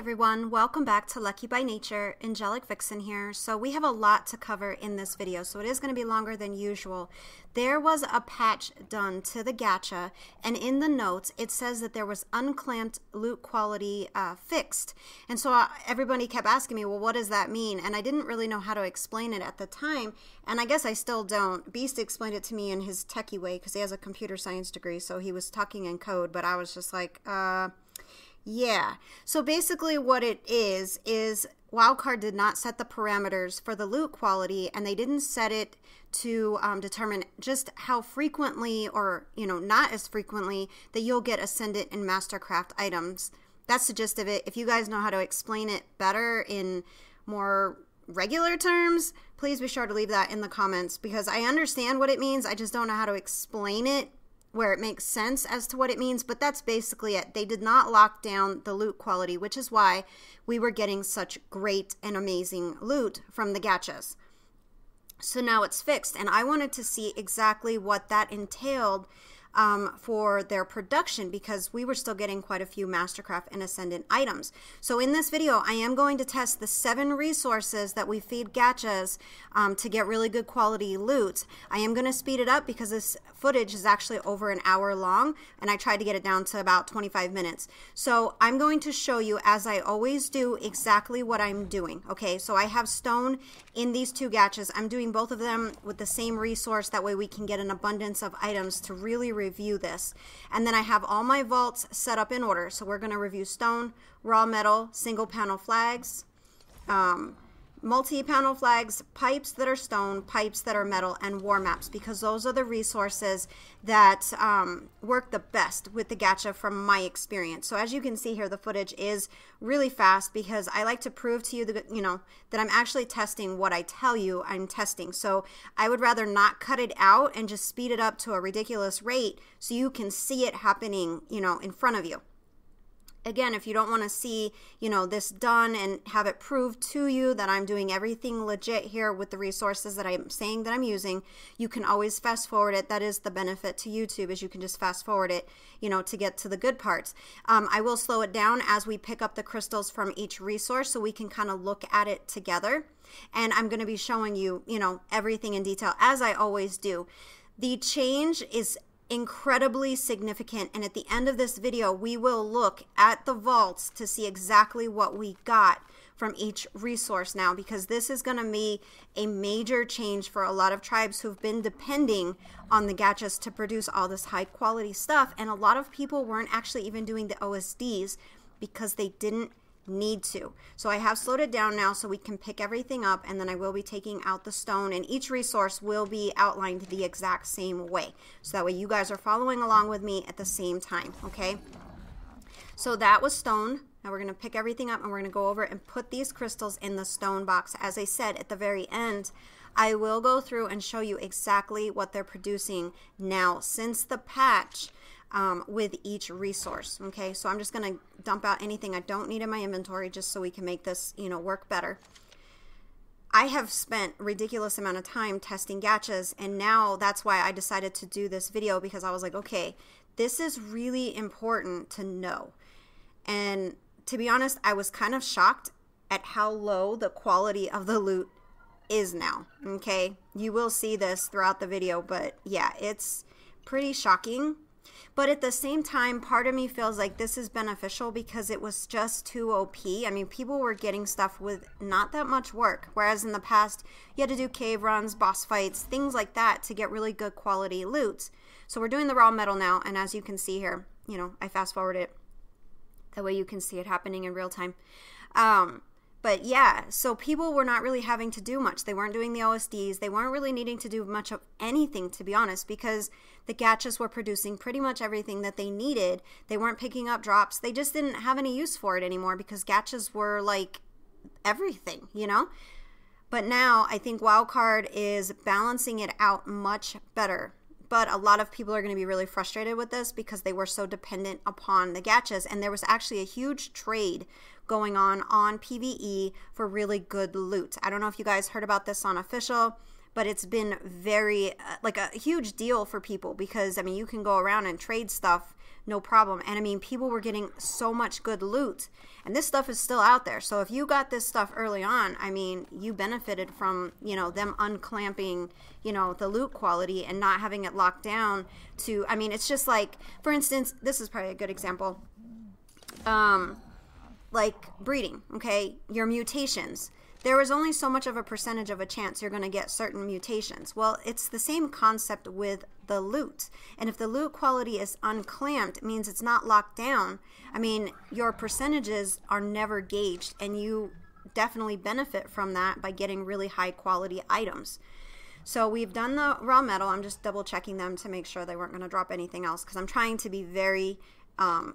everyone, welcome back to Lucky by Nature. Angelic Vixen here. So we have a lot to cover in this video, so it is going to be longer than usual. There was a patch done to the Gacha, and in the notes it says that there was unclamped loot quality fixed. And so everybody kept asking me, well, what does that mean? And I didn't really know how to explain it at the time, and I guess I still don't. Beast explained it to me in his techie way because he has a computer science degree, so he was talking in code, but I was just like, yeah. So basically what it is Wildcard did not set the parameters for the loot quality, and they didn't set it to determine just how frequently, or, you know, not as frequently, that you'll get Ascendant and Mastercraft items. That's the gist of it. If you guys know how to explain it better in more regular terms, please be sure to leave that in the comments, because I understand what it means. I just don't know how to explain it where it makes sense as to what it means, but that's basically it. They did not lock down the loot quality, which is why we were getting such great and amazing loot from the Gachas. So now it's fixed, and I wanted to see exactly what that entailed for their production, because we were still getting quite a few Mastercraft and Ascendant items. So in this video, I am going to test the 7 resources that we feed Gachas to get really good quality loot. I am going to speed it up because this footage is actually over an hour long, and I tried to get it down to about 25 minutes. So I'm going to show you, as I always do, exactly what I'm doing. Okay, so I have stone in these 2 Gachas. I'm doing both of them with the same resource. That way we can get an abundance of items to really review this. And then I have all my vaults set up in order. So we're going to review stone, raw metal, single panel flags, multi-panel flags, pipes that are stone, pipes that are metal, and war maps, because those are the resources that work the best with the Gacha from my experience. So as you can see here, the footage is really fast because I like to prove to you that, you know, that I'm actually testing what I tell you I'm testing. So I would rather not cut it out and just speed it up to a ridiculous rate so you can see it happening, you know, in front of you. Again, if you don't want to see, you know, this done and have it proved to you that I'm doing everything legit here with the resources that I'm saying that I'm using, you can always fast forward it. That is the benefit to YouTube, is you can just fast forward it, you know, to get to the good parts. I will slow it down as we pick up the crystals from each resource so we can kind of look at it together. And I'm going to be showing you, you know, everything in detail, as I always do. The change is incredibly significant, and at the end of this video we will look at the vaults to see exactly what we got from each resource now, because this is going to be a major change for a lot of tribes who've been depending on the Gachas to produce all this high quality stuff, and a lot of people weren't actually even doing the OSDs because they didn't need to. So I have slowed it down now so we can pick everything up, and then I will be taking out the stone, and each resource will be outlined the exact same way, so that way you guys are following along with me at the same time. Okay, so that was stone. Now we're going to pick everything up, and we're going to go over and put these crystals in the stone box. As I said at the very end, I will go through and show you exactly what they're producing now since the patch with each resource. Okay, so I'm just going to dump out anything I don't need in my inventory just so we can make this, you know, work better. I have spent a ridiculous amount of time testing Gachas, and now that's why I decided to do this video, because I was like, okay, this is really important to know. And to be honest, I was kind of shocked at how low the quality of the loot is now. Okay, you will see this throughout the video, but yeah, it's pretty shocking. But at the same time, part of me feels like this is beneficial because it was just too OP. I mean, people were getting stuff with not that much work, whereas in the past, you had to do cave runs, boss fights, things like that to get really good quality loot. So we're doing the raw metal now, and as you can see here, you know, I fast forward it. That way you can see it happening in real time. But yeah, so people were not really having to do much. They weren't doing the OSDs. They weren't really needing to do much of anything, to be honest, because the Gachas were producing pretty much everything that they needed. They weren't picking up drops. They just didn't have any use for it anymore because Gachas were like everything, you know? But now I think Wildcard is balancing it out much better. But a lot of people are going to be really frustrated with this because they were so dependent upon the Gachas, and there was actually a huge trade going on PvE for really good loot. I don't know if you guys heard about this on official, but it's been very, like a huge deal for people because, I mean, you can go around and trade stuff, no problem. And I mean, people were getting so much good loot, and this stuff is still out there. So if you got this stuff early on, I mean, you benefited from, you know, them unclamping, you know, the loot quality and not having it locked down to, I mean, it's just like, for instance, this is probably a good example. Like breeding, okay? Your mutations. There is only so much of a percentage of a chance you're going to get certain mutations. Well, it's the same concept with the loot. And if the loot quality is unclamped, it means it's not locked down. I mean, your percentages are never gauged, and you definitely benefit from that by getting really high quality items. So we've done the raw metal. I'm just double checking them to make sure they weren't going to drop anything else because I'm trying to be very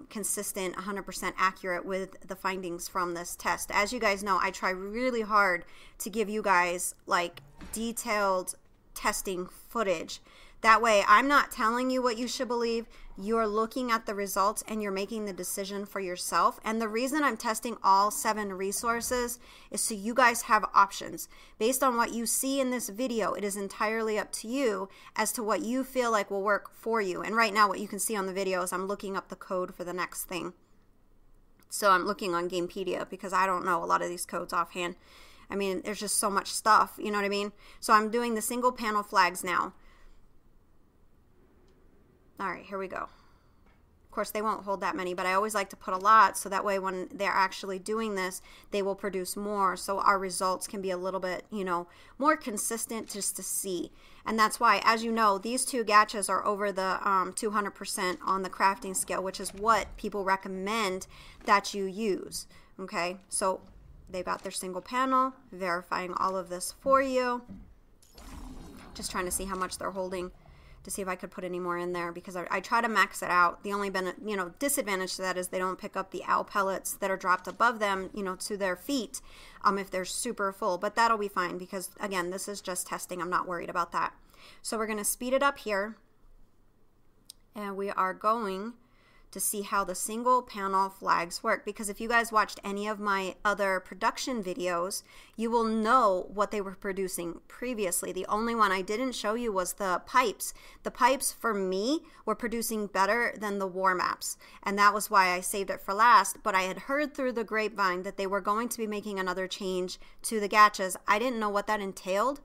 consistent, 100% accurate with the findings from this test. As you guys know, I try really hard to give you guys like detailed testing footage. That way, I'm not telling you what you should believe. You're looking at the results and you're making the decision for yourself. And the reason I'm testing all 7 resources is so you guys have options. Based on what you see in this video, it is entirely up to you as to what you feel like will work for you. And right now, what you can see on the video is I'm looking up the code for the next thing. So I'm looking on Gamepedia because I don't know a lot of these codes offhand. I mean, there's just so much stuff, you know what I mean? So I'm doing the single panel flags now. All right, here we go. Of course, they won't hold that many, but I always like to put a lot so that way when they're actually doing this, they will produce more so our results can be a little bit, you know, more consistent just to see. And that's why, as you know, these 2 gachas are over the 200% on the crafting scale, which is what people recommend that you use, okay? So they've got their single panel, verifying all of this for you. Just trying to see how much they're holding, to see if I could put any more in there because I try to max it out. The only disadvantage to that is they don't pick up the owl pellets that are dropped above them, you know, to their feet if they're super full. But that'll be fine because, again, this is just testing. I'm not worried about that. So we're going to speed it up here. And we are going to see how the single panel flags work, because if you guys watched any of my other production videos, you will know what they were producing previously. The only one I didn't show you was the pipes. The pipes for me were producing better than the war maps, and that was why I saved it for last. But I had heard through the grapevine that they were going to be making another change to the gachas. I didn't know what that entailed,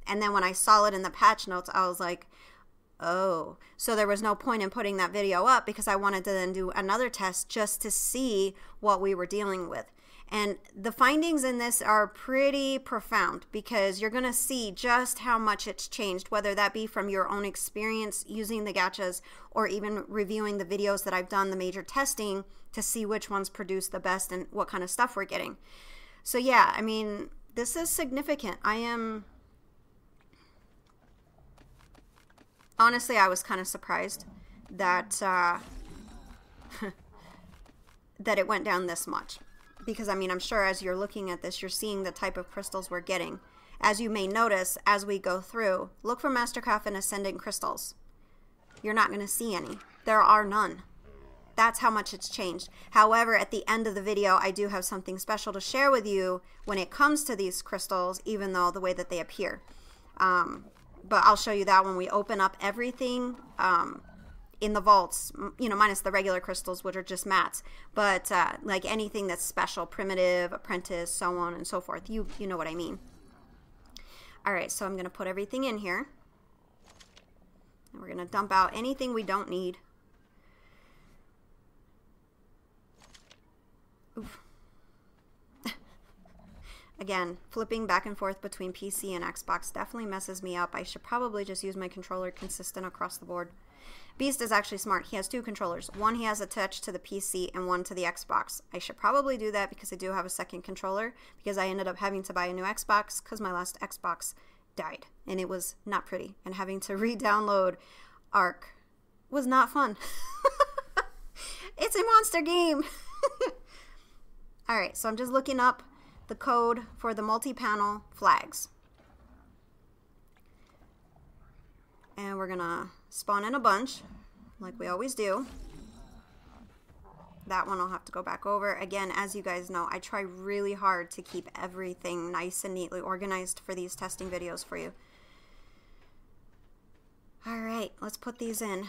and then when I saw it in the patch notes, I was like, oh, so there was no point in putting that video up because I wanted to then do another test just to see what we were dealing with. And the findings in this are pretty profound because you're going to see just how much it's changed, whether that be from your own experience using the gachas or even reviewing the videos that I've done, the major testing, to see which ones produce the best and what kind of stuff we're getting. So yeah, I mean, this is significant. Honestly, I was kind of surprised that that it went down this much. Because, I mean, I'm sure as you're looking at this, you're seeing the type of crystals we're getting. As you may notice, as we go through, look for Mastercraft and Ascendant crystals. You're not going to see any. There are none. That's how much it's changed. However, at the end of the video, I do have something special to share with you when it comes to these crystals, even though the way that they appear. But I'll show you that when we open up everything in the vaults, you know, minus the regular crystals, which are just mats. But like anything that's special, primitive, apprentice, so on and so forth. You know what I mean. All right, so I'm going to put everything in here. And we're going to dump out anything we don't need. Oof. Again, flipping back and forth between PC and Xbox definitely messes me up. I should probably just use my controller consistent across the board. Beast is actually smart. He has 2 controllers. One he has attached to the PC and one to the Xbox. I should probably do that because I do have a second controller, because I ended up having to buy a new Xbox because my last Xbox died and it was not pretty, and having to re-download Ark was not fun. It's a monster game. All right, so I'm just looking up the code for the multi-panel flags. And we're gonna spawn in a bunch, like we always do. That one I'll have to go back over. Again, as you guys know, I try really hard to keep everything nice and neatly organized for these testing videos for you. All right, let's put these in.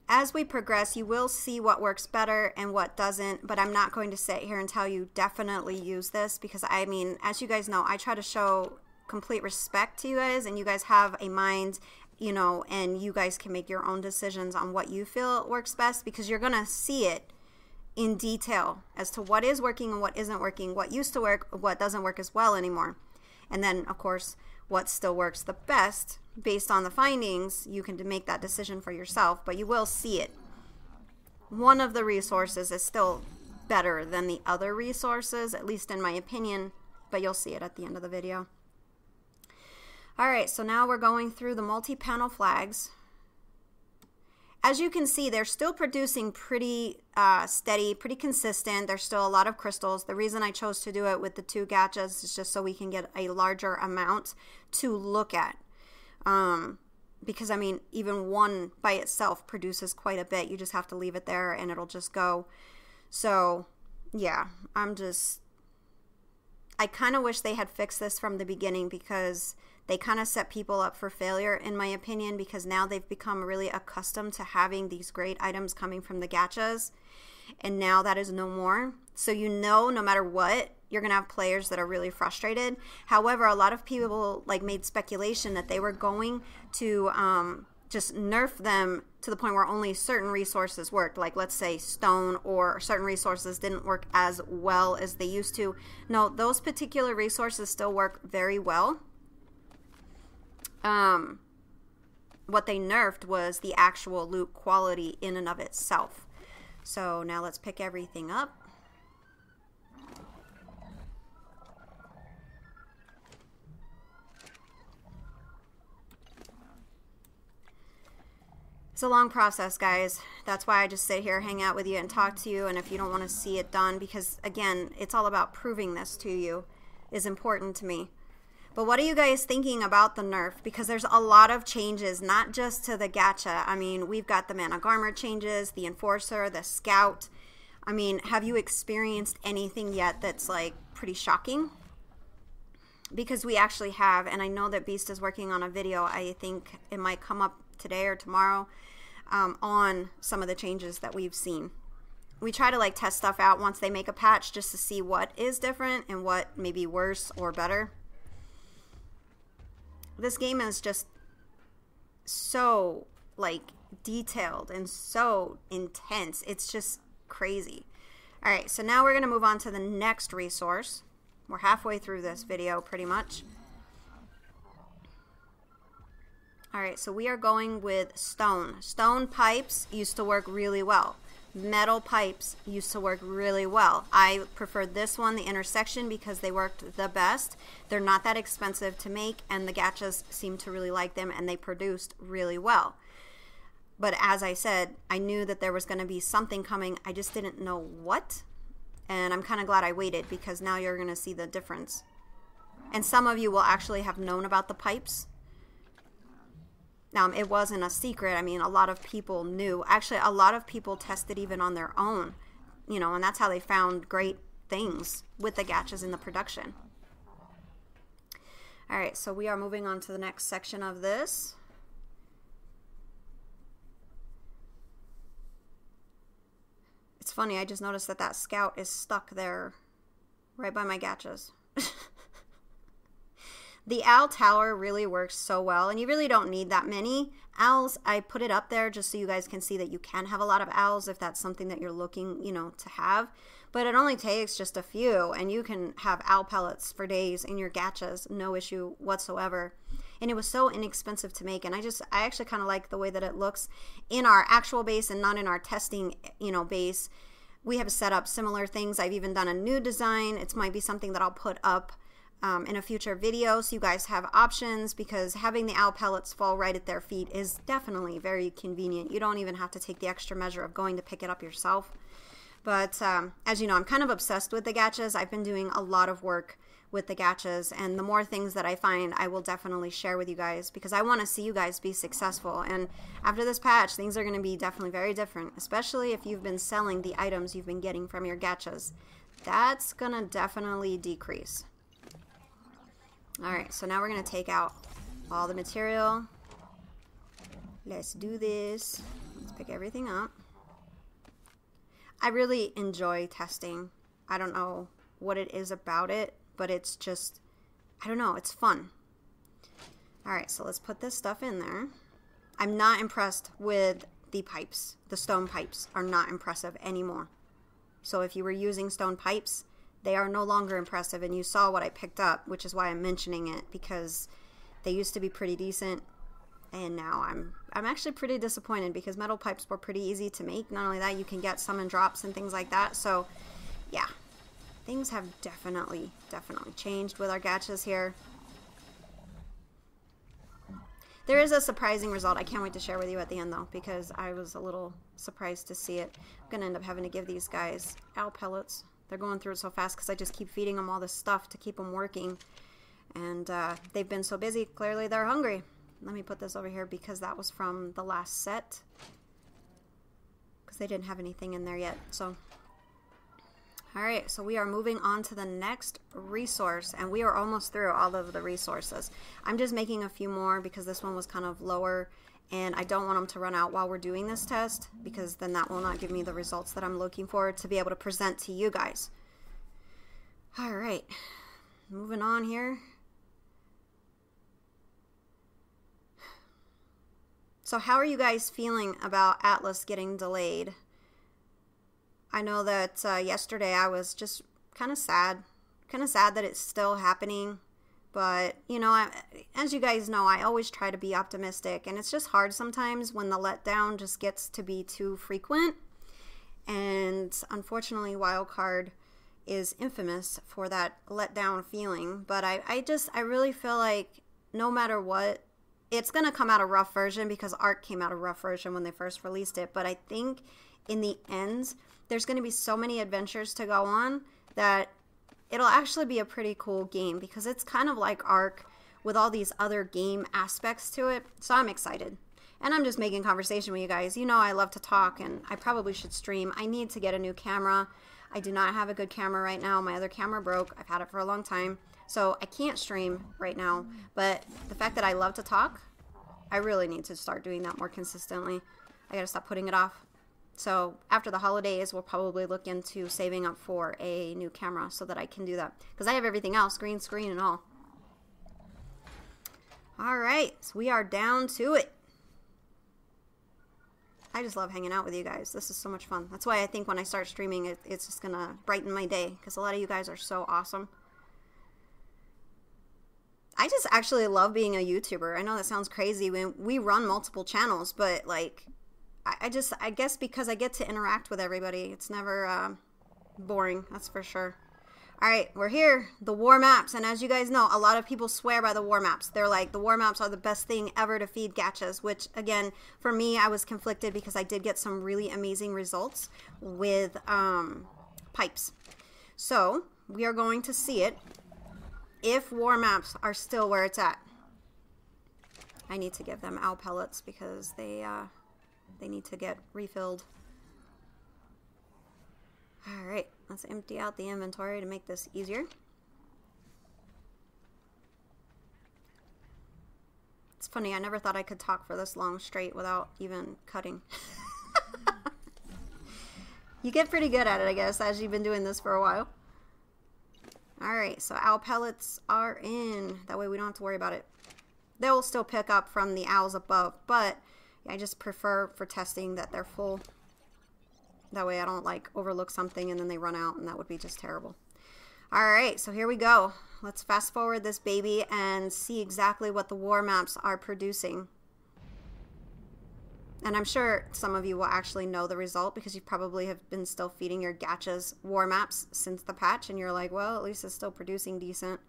As we progress, you will see what works better and what doesn't, but I'm not going to sit here and tell you definitely use this, because I mean, as you guys know, I try to show complete respect to you guys, and you guys have a mind, you know, and you guys can make your own decisions on what you feel works best, because you're going to see it in detail as to what is working and what isn't working, what used to work, what doesn't work as well anymore. And then, of course, what still works the best based on the findings. You can make that decision for yourself, but you will see it. One of the resources is still better than the other resources, at least in my opinion, but you'll see it at the end of the video. All right, so now we're going through the multi-panel flags. As you can see, they're still producing pretty steady, pretty consistent. There's still a lot of crystals. The reason I chose to do it with the 2 gachas is just so we can get a larger amount to look at. Because, I mean, even one by itself produces quite a bit. You just have to leave it there and it'll just go. So, yeah, I kind of wish they had fixed this from the beginning, because they kind of set people up for failure, in my opinion, because now they've become really accustomed to having these great items coming from the gachas, and now that is no more. So you know, no matter what, you're going to have players that are really frustrated. However, a lot of people like made speculation that they were going to just nerf them to the point where only certain resources worked, like let's say stone, or certain resources didn't work as well as they used to. No, those particular resources still work very well. What they nerfed was the actual loot quality in and of itself. So now let's pick everything up. It's a long process, guys. That's why I just sit here, hang out with you, and talk to you. And if you don't want to see it done, because again, it's all about proving this to you, is important to me. But what are you guys thinking about the nerf? Because there's a lot of changes, not just to the gacha. I mean, we've got the mana garmer changes, the enforcer, the scout. I mean, have you experienced anything yet that's like pretty shocking? Because we actually have, and I know that Beast is working on a video. I think it might come up today or tomorrow on some of the changes that we've seen. We try to like test stuff out once they make a patch, just to see what is different and what may be worse or better. This game is just so like detailed and so intense. It's just crazy. All right, so now we're going to move on to the next resource. We're halfway through this video pretty much. All right, so we are going with stone. Stone pipes used to work really well. Metal pipes used to work really well. I preferred this one, the intersection, because they worked the best. They're not that expensive to make, and the gachas seem to really like them, and they produced really well. But as I said, I knew that there was going to be something coming. I just didn't know what, and I'm kind of glad I waited, because now you're going to see the difference. And some of you will actually have known about the pipes. It wasn't a secret. I mean, a lot of people knew. Actually, a lot of people tested even on their own, you know, and that's how they found great things with the gachas in the production. All right, so we are moving on to the next section of this. It's funny, I just noticed that that scout is stuck there right by my gachas. The owl tower really works so well, and you really don't need that many owls. I put it up there just so you guys can see that you can have a lot of owls if that's something that you're looking, you know, to have. But it only takes just a few, and you can have owl pellets for days in your gachas, no issue whatsoever. And it was so inexpensive to make, and I actually kind of like the way that it looks in our actual base and not in our testing, you know, base. We have set up similar things. I've even done a new design. It might be something that I'll put up in a future video, so you guys have options, because having the owl pellets fall right at their feet is definitely very convenient. You don't even have to take the extra measure of going to pick it up yourself. But as you know, I'm kind of obsessed with the gachas. I've been doing a lot of work with the gachas, and the more things that I find, I will definitely share with you guys, because I want to see you guys be successful. And after this patch, things are going to be definitely very different, especially if you've been selling the items you've been getting from your gachas. That's going to definitely decrease. Alright, so now we're going to take out all the material. Let's do this. Let's pick everything up. I really enjoy testing. I don't know what it is about it, but it's just, I don't know, it's fun. Alright, so let's put this stuff in there. I'm not impressed with the pipes. The stone pipes are not impressive anymore. So if you were using stone pipes, they are no longer impressive, and you saw what I picked up, which is why I'm mentioning it, because they used to be pretty decent, and now I'm actually pretty disappointed because metal pipes were pretty easy to make. Not only that, you can get some in drops and things like that. So yeah, things have definitely changed with our gachas here. There is a surprising result. I can't wait to share with you at the end though, because I was a little surprised to see it. I'm gonna end up having to give these guys owl pellets. They're going through it so fast because I just keep feeding them all this stuff to keep them working. And they've been so busy, clearly they're hungry. Let me put this over here because that was from the last set. Because they didn't have anything in there yet. So, alright, so we are moving on to the next resource. And we are almost through all of the resources. I'm just making a few more because this one was kind of lower. And I don't want them to run out while we're doing this test, because then that will not give me the results that I'm looking for to be able to present to you guys. Alright, moving on here. So how are you guys feeling about Atlas getting delayed? I know that yesterday I was just kind of sad that it's still happening. But, you know, as you guys know, I always try to be optimistic. And it's just hard sometimes when the letdown just gets to be too frequent. And unfortunately, Wildcard is infamous for that letdown feeling. But I really feel like no matter what, it's going to come out a rough version, because Arc came out a rough version when they first released it. But I think in the end, there's going to be so many adventures to go on that it'll actually be a pretty cool game, because it's kind of like Arc with all these other game aspects to it. So I'm excited. And I'm just making conversation with you guys. You know I love to talk, and I probably should stream. I need to get a new camera. I do not have a good camera right now. My other camera broke. I've had it for a long time. So I can't stream right now. But the fact that I love to talk, I really need to start doing that more consistently. I gotta stop putting it off. So after the holidays, we'll probably look into saving up for a new camera so that I can do that. Because I have everything else, green screen and all. Alright, so we are down to it. I just love hanging out with you guys. This is so much fun. That's why I think when I start streaming, it's just going to brighten my day. Because a lot of you guys are so awesome. I just actually love being a YouTuber. I know that sounds crazy. We run multiple channels, but like, I guess because I get to interact with everybody, it's never boring, that's for sure. Alright, we're here, the war maps, and as you guys know, a lot of people swear by the war maps. They're like, the war maps are the best thing ever to feed gachas, which, again, for me, I was conflicted because I did get some really amazing results with pipes. So, we are going to see it if war maps are still where it's at. I need to give them owl pellets because they need to get refilled. Alright, let's empty out the inventory to make this easier. It's funny, I never thought I could talk for this long straight without even cutting. You get pretty good at it, I guess, as you've been doing this for a while. Alright, so owl pellets are in. That way we don't have to worry about it. They'll still pick up from the owls above, but I just prefer for testing that they're full. That way I don't like overlook something and then they run out, and that would be just terrible. Alright, so here we go. Let's fast forward this baby and see exactly what the war maps are producing. And I'm sure some of you will actually know the result because you probably have been still feeding your gachas war maps since the patch, and you're like, well, at least it's still producing decent.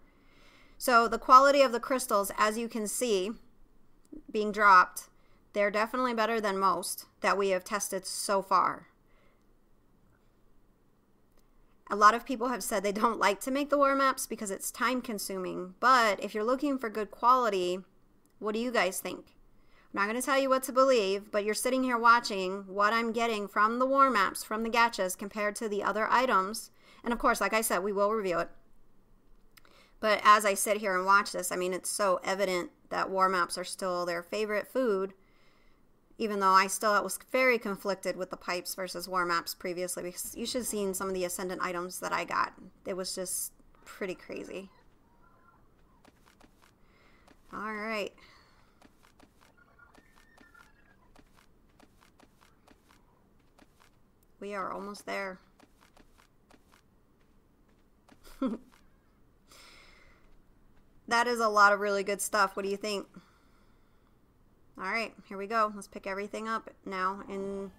So the quality of the crystals, as you can see, being dropped, they're definitely better than most that we have tested so far. A lot of people have said they don't like to make the war maps because it's time consuming, but if you're looking for good quality, what do you guys think? I'm not going to tell you what to believe, but you're sitting here watching what I'm getting from the war maps, from the gachas, compared to the other items. And of course, like I said, we will review it. But as I sit here and watch this, I mean, it's so evident that war maps are still their favorite food, even though I still was very conflicted with the pipes versus war maps previously, because you should have seen some of the Ascendant items that I got. It was just pretty crazy. All right. We are almost there. That is a lot of really good stuff. What do you think? All right, here we go. Let's pick everything up now, and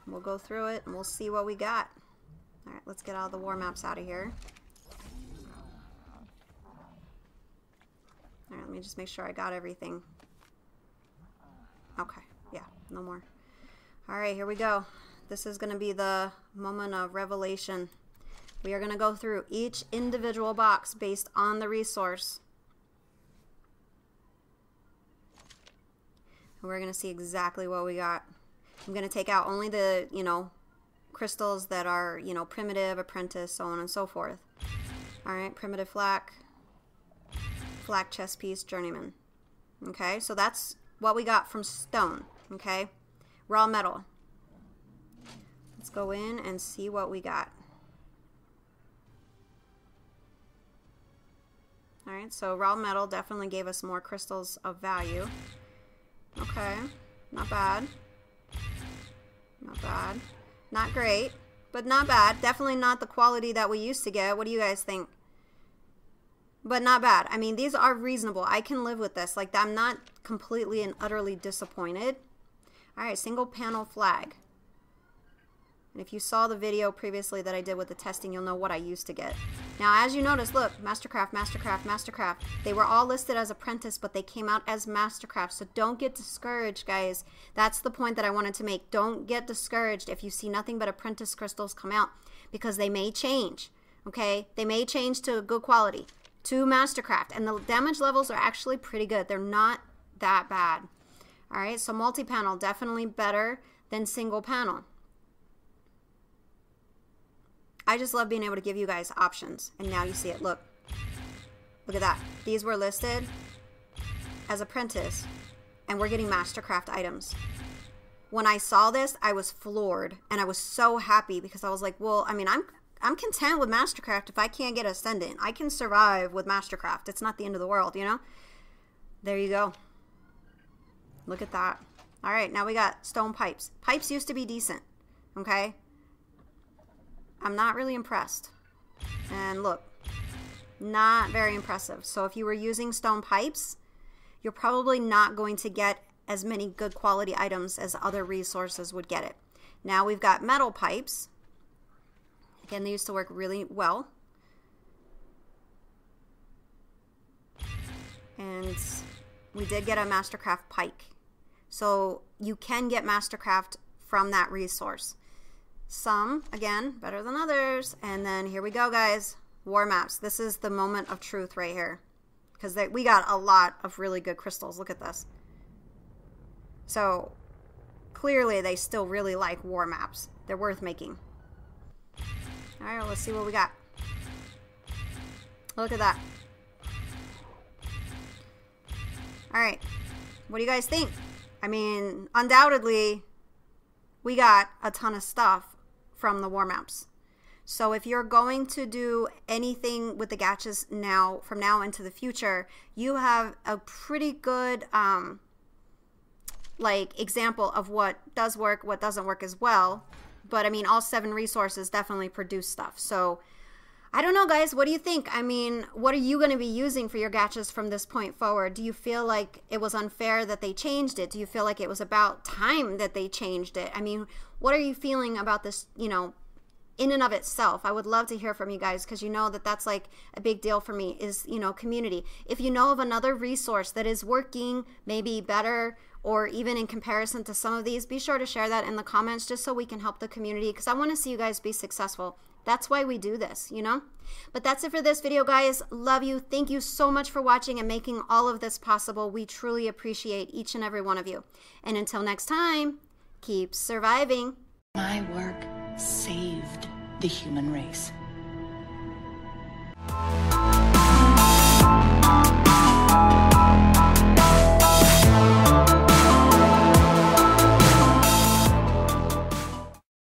we'll go through it and we'll see what we got. All right, let's get all the war maps out of here. All right, let me just make sure I got everything. Okay, yeah, no more. All right, here we go. This is going to be the moment of revelation. We are going to go through each individual box based on the resource. And we're going to see exactly what we got. I'm going to take out only the, crystals that are, primitive, apprentice, so on and so forth. All right, primitive flak, flak chess piece, journeyman. Okay, so that's what we got from stone. Okay, raw metal. Let's go in and see what we got. All right, so raw metal definitely gave us more crystals of value. Okay, not bad. Not bad. Not great, but not bad. Definitely not the quality that we used to get. What do you guys think? But not bad. I mean, these are reasonable. I can live with this. Like, I'm not completely and utterly disappointed. All right, single panel flag. And if you saw the video previously that I did with the testing, you'll know what I used to get. Now, as you notice, look, Mastercraft, Mastercraft, Mastercraft. They were all listed as Apprentice, but they came out as Mastercraft. So don't get discouraged, guys. That's the point that I wanted to make. Don't get discouraged if you see nothing but Apprentice crystals come out, because they may change, okay? They may change to good quality, to Mastercraft. And the damage levels are actually pretty good. They're not that bad. All right, so multi-panel, definitely better than single panel. I just love being able to give you guys options. And now you see it. Look. Look at that. These were listed as Apprentice. And we're getting Mastercraft items. When I saw this, I was floored. And I was so happy because I was like, well, I mean, I'm content with Mastercraft if I can't get Ascendant. I can survive with Mastercraft. It's not the end of the world, you know? There you go. Look at that. All right, now we got stone pipes. Pipes used to be decent. Okay? I'm not really impressed. And look, not very impressive. So if you were using stone pipes, you're probably not going to get as many good quality items as other resources would get it. Now we've got metal pipes. Again, they used to work really well. And we did get a Mastercraft pike. So you can get Mastercraft from that resource. Some, again, better than others. And then here we go, guys. War maps. This is the moment of truth right here. Because we got a lot of really good crystals. Look at this. So, clearly they still really like war maps. They're worth making. Alright, let's see what we got. Look at that. Alright. What do you guys think? I mean, undoubtedly, we got a ton of stuff from the war maps. So if you're going to do anything with the Gachas now, from now into the future, you have a pretty good example of what does work, what doesn't work as well. But I mean, all 7 resources definitely produce stuff. So I don't know, guys. What do you think? I mean, what are you going to be using for your Gachas from this point forward? Do you feel like it was unfair that they changed it? Do you feel like it was about time that they changed it? I mean, what are you feeling about this, in and of itself? I would love to hear from you guys, because you know that that's like a big deal for me is, community. If you know of another resource that is working maybe better or even in comparison to some of these, be sure to share that in the comments just so we can help the community, because I want to see you guys be successful. That's why we do this, But that's it for this video, guys. Love you. Thank you so much for watching and making all of this possible. We truly appreciate each and every one of you. And until next time, keep surviving. My work saved the human race.